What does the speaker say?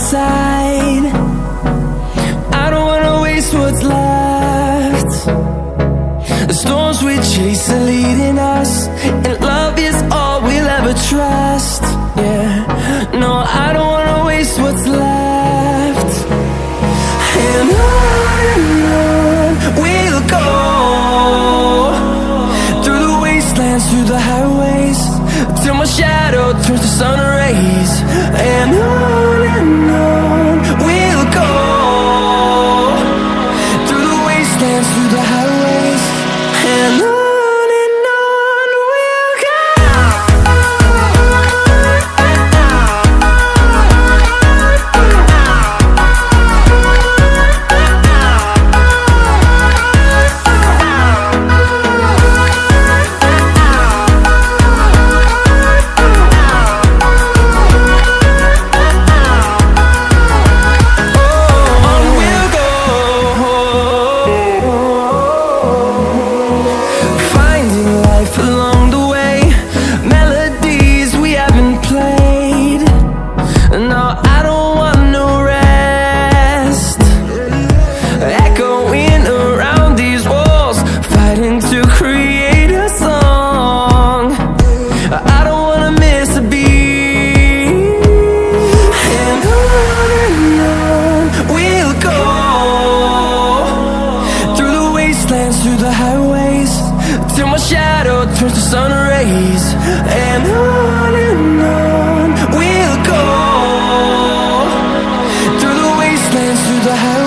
side. I don't wanna waste what's left. The storms we chase are leading us, and love is all we'll ever trust. Yeah, no, I don't wanna waste what's left. And on we'll go, through the wastelands, through the highways, till my shadow turns to sun rays. And on we'll go, through the wastelands, through the highways, and on we'll go. Through the highways, till my shadow turns to sun rays. And on we'll go, through the wastelands, through the highways.